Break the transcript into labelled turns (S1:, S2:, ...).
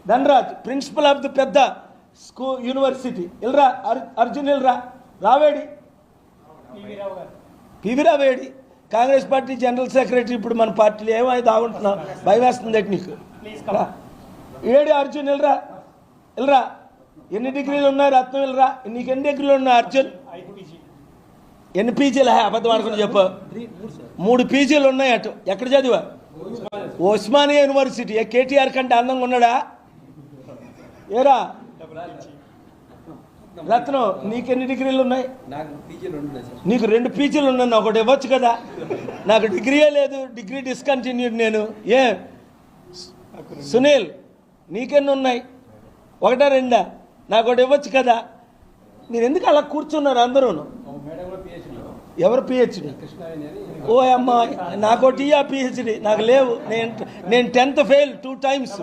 S1: Dhanraj principal of the పెద్ద school university ఇల్రా అర్జున్ ఇల్రా రావేడి పివి రావేడి కాంగ్రెస్ పార్టీ జనరల్ సెక్రటరీ ఇప్పుడు మన పార్టీలో ఏమైతే ఆగుంటున్నావు భయం వేస్తుంది నీకు ఏడి అర్జున్ ఇల్రా ఇల్రా ఎన్ని డిగ్రీలు ఉన్నాయి రత్నం ఇల్రా నీకు ఎన్ని డిగ్రీలు ఉన్నాయి అర్జున్ ఎన్ని పీజీలు అబద్ధం ఆడుకుని చెప్పు 3 పీజీలు ఉన్నాయి అటు ఎక్కడ చదివా ఉస్మానియా యూనివర్సిటీ కేటీఆర్ కంటే అందంగా ఉన్నాడా ఏరా రత్నం నీకెన్ని డిగ్రీలు ఉన్నాయి నీకు 2 పీజీలు ఉన్నాయి ఒకటి ఇవ్వచ్చు కదా నాకు డిగ్రీయే లేదు డిగ్రీ డిస్కంటిన్యూడ్ నేను ఏ సునీల్ నీకెన్ని ఉన్నాయి 1 2 నాకు ఒకటి ఇవ్వచ్చు కదా మీరు ఎందుకు అలా కూర్చున్నారు అందరూ ఎవరు పిహెచ్డి ఓ అమ్మా నాకోటి పిహెచ్డి నాకు లేవు నేను 10th ఫెయిల్ 2 times